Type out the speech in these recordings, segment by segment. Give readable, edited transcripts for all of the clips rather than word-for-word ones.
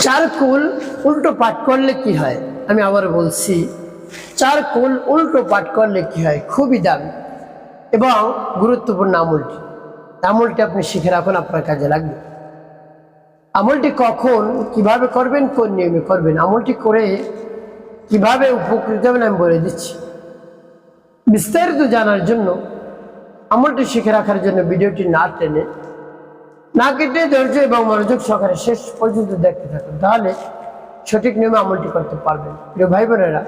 চার কুল উল্টো পাঠ করলে কি হয়? আমি আবার বলছি, চার কুল উল্টো পাঠ করলে কি হয়? খুবই দামি এবং গুরুত্বপূর্ণ আমলটি। আমলটি আপনি শিখে রাখুন, আপনার কাজে লাগবে। আমলটি কখন কিভাবে করবেন, কোন নিয়মে করবেন, আমলটি করে কিভাবে উপকৃত হবেন আমি বলে দিচ্ছি। বিস্তারিত জানার জন্য, আমলটি শিখে রাখার জন্য ভিডিওটি না টেনে, না কেটে ধৈর্য এবং মনোযোগ সহকারে শেষ পর্যন্ত দেখতে থাকুন, তাহলে সঠিক নিয়মে আমলটি করতে পারবেন। প্রিয় ভাই বোনেরা,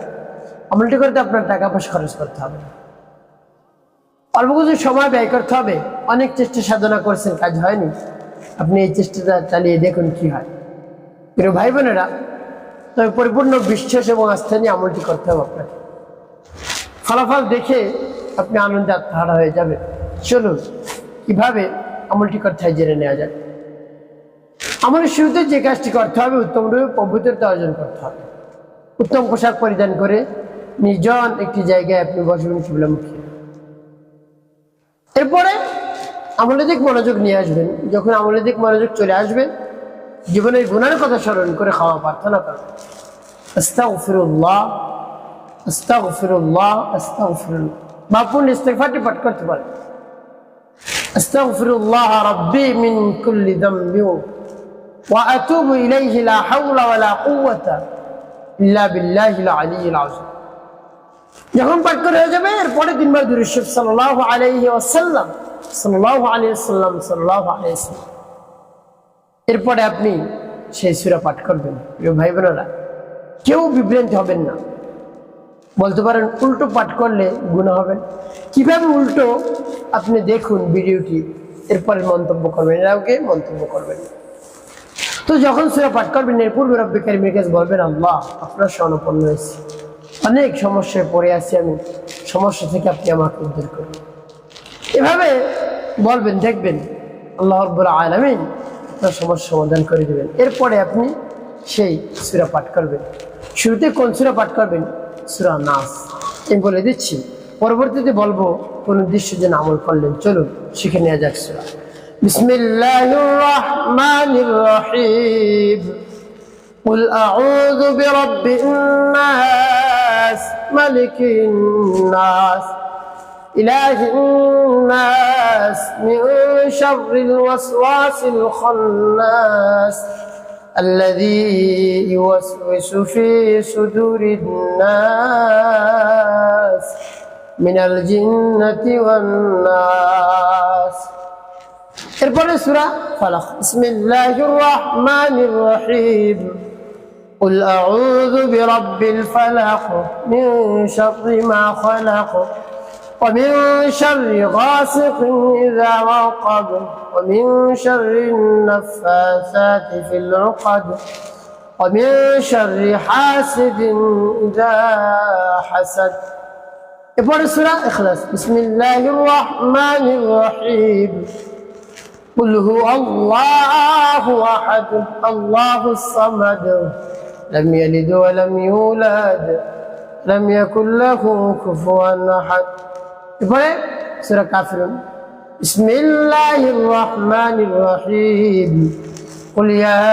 আমলটি করতে আপনার টাকা পয়সা খরচ করতে হবে না, অল্প কিছু সময় ব্যয় করতে হবে। অনেক চেষ্টা সাধনা করছেন, কাজ হয়নি, আপনি এই চেষ্টাটা চালিয়ে দেখুন কি হয়। প্রিয় ভাই বোনেরা, তবে পরিপূর্ণ বিশ্বাস এবং আস্থা নিয়ে আমলটি করতে হবে আপনাকে। ফলাফল দেখে আপনি আনন্দে আত্মহারা হয়ে যাবে। চলুন কিভাবে আমলটি করতে হয় জেনে নেওয়া যাক। আমলের শুরুতে যে কাজটি করতে হবে, উত্তম রূপে পবিত্রতা অর্জন করতে হবে। উত্তম পোশাক পরিধান করে নির্জন একটি জায়গায় আপনি বসবেন কিবলামুখী। এরপরে আমলের দিক মনোযোগ নিয়ে আসবেন। যখন আমলের দিক মনোযোগ চলে আসবে, জীবনের গুনাহের কথা স্মরণ করে ক্ষমা প্রার্থনা করবেন। আস্তাগফিরুল্লাহ, আস্তাগফিরুল্লাহ, আস্তাগফিরুল্লাহ। বা পূর্ণ ইস্তেগফারটি পাঠ করতে পারেন। আস্তাগফিরুল্লাহ রাব্বি মিন কুল্লি যামবি ওয়া আতুবু ইলাইহি লা হাওলা ওয়া লা কুওয়াতা ইল্লা বিল্লাহিল আলিয়্যিল আযীম। যখন পাঠ করে হয়ে যাবে, এরপরে তিনবার দুরূদ শরীফ সাল্লাল্লাহু আলাইহি ওয়াসাল্লাম, সাল্লাল্লাহু আলাইহি ওয়াসাল্লাম, সাল্লাল্লাহু আলাইহি ওয়াসাল্লাম। এরপরে আপনি সেই সূরা পাঠ করবেন। প্রিয় ভাই বোনেরা, কেউ বিভ্রান্ত হবেন না। বলতে পারেন উল্টো পাঠ করলে গুনাহ হবে। কিভাবে উল্টো আপনি দেখুন ভিডিওটি, এরপরে মন্তব্য করবেন, এরাওকে মন্তব্য করবেন। তো যখন সূরা পাঠ করবেন, এর পূর্বে রব্বে কারীমের কাছে বলবেন, আল্লাহ, আপনার শরণাপন্ন হয়েছি, অনেক সমস্যায় পড়ে আছি আমি, সমস্যা থেকে আপনি আমাকে উদ্ধার করুন। এভাবে বলবেন, দেখবেন আল্লাহ রাব্বুল আলামিন আপনার সমস্যা সমাধান করে দেবেন। এরপরে আপনি সেই সূরা পাঠ করবেন। শুরুতে কোন সূরা পাঠ করবেন? সূরা নাস। আমি বলে দিচ্ছি, পরবর্তীতে বলবো কোন উদ্দেশ্য যেন আমল করলেন। চলুন শিখে নেওয়া যাক সূরা। বিসমিল্লাহির রাহমানির রাহিম। কুল আউযু বিরাব্বিন নাস, মালিকিন নাস, ইলাহিন নাস, মিন শাররিল ওয়াসওয়াসিল খান্নাস, الذي يوسوس في صدور الناس من الجنة والناس. এরপরে সূরা ফালাক। বিসমিল্লাহির রাহমানির রাহিম। قل أعوذ برب الفلق من شر ما خلق ومن شر غاسق إذا وقب ومن شر النفاثات في العقد ومن شر حاسد إذا حسد. এরপরে সূরা ইখলাস। বিসমিল্লাহির রাহমানির রাহিম। قل هو الله أحد الله الصمد لم يلد ولم يولد لم يكن له كفوا أحد. এরপরে সূরা কাফিরুন। বিসমিল্লাহির রাহমানির রাহিম। قل يا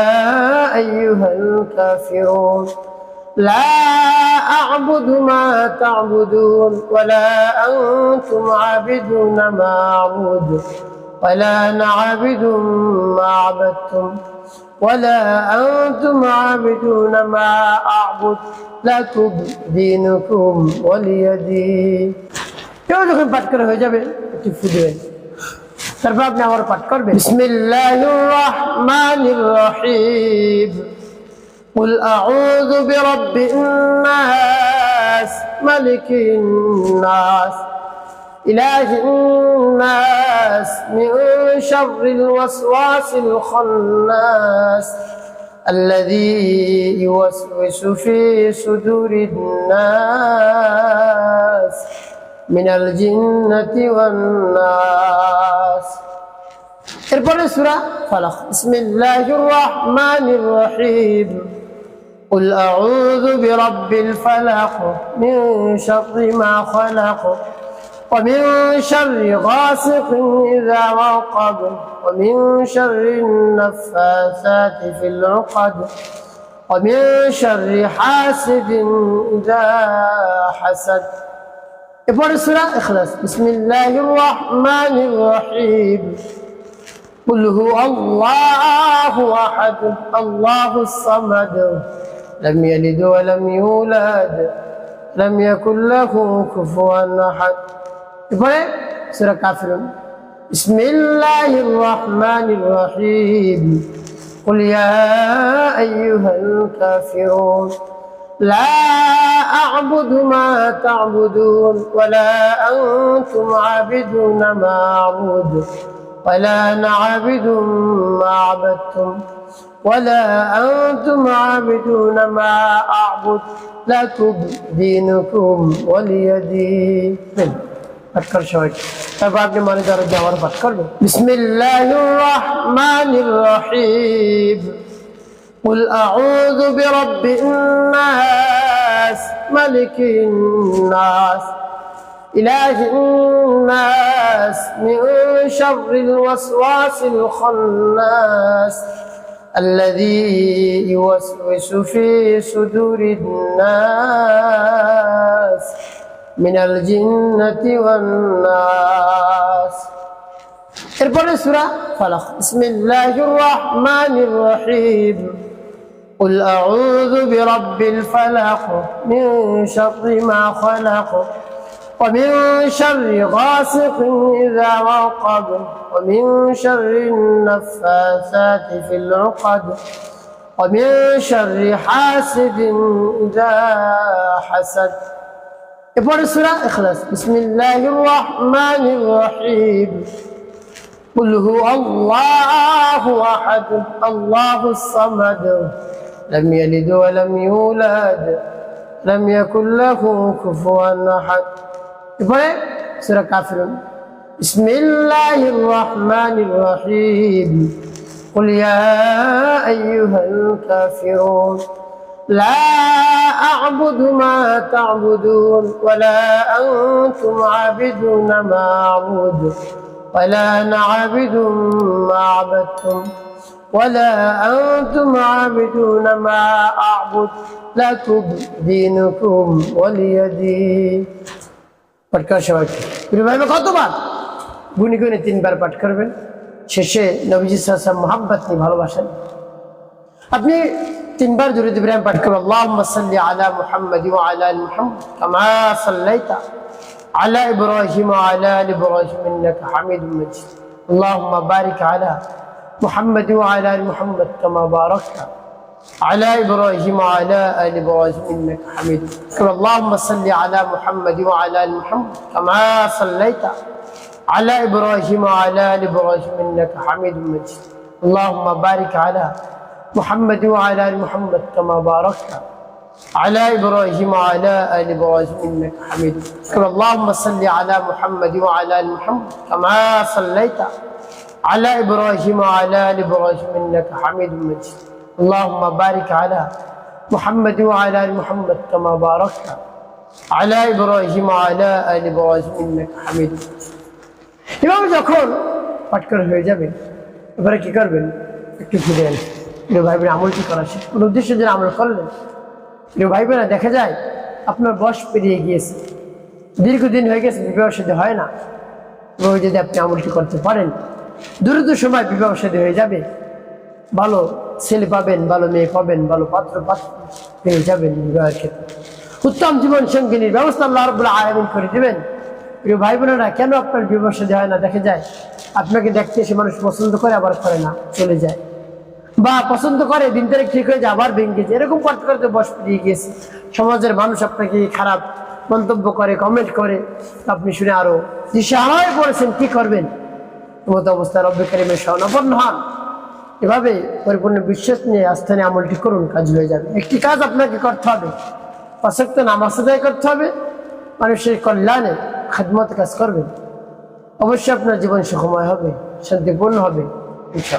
أيها الكافرون لا أعبد ما تعبدون ولا أنتم عابدون ما أعبد ولا أنا عابد ما عبدتم ولا أنتم عابدون ما أعبد لكم دينكم ولي دين. কেউ যখন পাঠ করা হয়ে যাবে, একটু ফু দেবেন, তারপর আপনি আবার পাঠ করবেন। বিসমিল্লাহির রাহমানির রাহিম। قل أعوذ برب الناس ملك الناس إله الناس من شر الوسواس الخناس الذي يوسوس في صدور الناس من الجنة والناس. এরপরে সূরা ফালাক। বিসমিল্লাহির রাহমানির রাহিম। قل أعوذ برب الفلق من شر ما خلق ومن شر غاسق إذا وقب ومن شر النفاثات في العقد ومن شر حاسد إذا حسد. এরপরে সূরা ইখলাস। বিসমিল্লাহির রহমানির রহিম। قل هو الله أحد الله الصمد لم يلد ولم يولد لم يكن له كفوا أحد. এরপরে সূরা কাফিরুন। বিসমিল্লাহির রহমানির রহিম। قل يا أيها الكافرون لا أعبد ما تعبدون ولا أنتم عابدون ما أعبد ولا أنا عابد ما عبدتم ولا أنتم عابدون ما أعبد لكم دينكم ولي دين. أذكر شوي تبعك ماني دار الجوار بذكر. بسم الله الرحمن الرحيم. قل أعوذ برب الناس ملك الناس إله الناس من شر الوسواس الخناس الذي يوسوس في صدور الناس من الجنة والناس. এরপরে সূরা ফালাক। বিসমিল্লাহির রহমানির রহিম। قل أعوذ برب الفلق من شر ما خلق ومن شر غاسق إذا وقب ومن شر النفاثات في العقد ومن شر حاسد إذا حسد. এরপরে সূরা ইখলাস। বিসমিল্লাহির রহমানির রহিম। قل هو الله أحد الله الصمد لم يلد ولم يولد لم يكن له كفوا أحد. এরপরে সূরা কাফিরুন। বিসমিল্লাহির রহমানির রহিম। قل يا أيها الكافرون لا أعبد ما تعبدون ولا أنتم عابدون ما أعبد ولا أنا عابد ما عبدتم ولا أنتم عابدون ما أعبد لكم دينكم ولي دين. পাঠ করা সবাই কতবার গুনি গুনি 3 বার পাঠ করবেন। শেষে নবীজি সাল্লাল্লাহু আলাইহি ওয়াসাল্লাম মুহাব্বত নিয়ে ভালোবাসেন। আপনি 3 বার দুরূদ ইব্রাহিম পাঠ করবেন। আল্লাহুম্মা সাল্লি আলা মুহাম্মাদ ওয়া আলা আলি মুহাম্মাদ কামা সাল্লাইতা على إبراهيم وعلى آل إبراهيم إنك حميد مجيد. اللهم بارك على محمد وعلى آل محمد كما باركت على إبراهيم وعلى آل إبراهيم إنك حميد مجيد. اللهم صل على محمد وعلى آل محمد كما صليت على إبراهيم وعلى آل إبراهيم إنك حميد مجيد. اللهم بارك على محمد وعلى آل محمد كما باركت على إبراهيم وعلى آل إبراهيم إنك حميد مجيد. اللهم صل على محمد وعلى آل محمد كما صليت على إبراهيم وعلى آل إبراهيم إنك حميد مجيد. اللهم بارك على محمد وعلى آل محمد كما باركت على إبراهيم وعلى آل إبراهيم إنك حميد مجيد. এভাবে যখন পাঠ করা হয়ে যাবে এবারে কি করবেন? একটু ফিরে এলেন ভাই বোন, আমলটি করা শেষ। কোন উদ্দেশ্যে যেন আমল করলেন ভাই বোনেরা, দেখা যায় আপনার বয়স পেরিয়ে গিয়েছে, দীর্ঘদিন হয়ে গেছে, বিবাহ শাদী হয় না। যদি আপনি আমলটি করতে পারেন দ্রুত সময় বিবাহ শাদী হয়ে যাবে, ভালো ছেলে পাবেন, ভালো মেয়ে পাবেন, ভালো পাত্র পেয়ে যাবেন। বিবাহের ক্ষেত্রে উত্তম জীবন সঙ্গিনীর ব্যবস্থা আল্লাহ রাব্বুল আলামিন করে দেবেন। প্রিয় ভাই বোনেরা, কেন আপনার বিবাহ শাদী হয় না? দেখা যায় আপনাকে দেখতে এসে মানুষ পছন্দ করে আবার করে না, চলে যায়, বা পছন্দ করে দিন তারিখ ঠিক হয়ে যায় আবার ভেঙে যায়। এরকম করতে করতে বয়স পেরিয়ে গিয়েছে, সমাজের মানুষ আপনাকে খারাপ মন্তব্য করে, কমেন্ট করে, আপনি শুনে আরো দিশাহারায় পড়েছেন, কি করবেন? মত অবস্থায় রব্বে কারীমের শরণাপন্ন হন। এভাবে পরিপূর্ণ বিশ্বাস নিয়ে আস্থানে আমলটি করুন, কাজ হয়ে যাবে। একটি কাজ আপনাকে করতে হবে, 5 ওয়াক্ত নামাজ আদায় করতে হবে, মানুষের কল্যাণে খেদমত কাজ করবেন। অবশ্যই আপনার জীবন সুখময় হবে, শান্তিপূর্ণ হবে ইনশাআল্লাহ।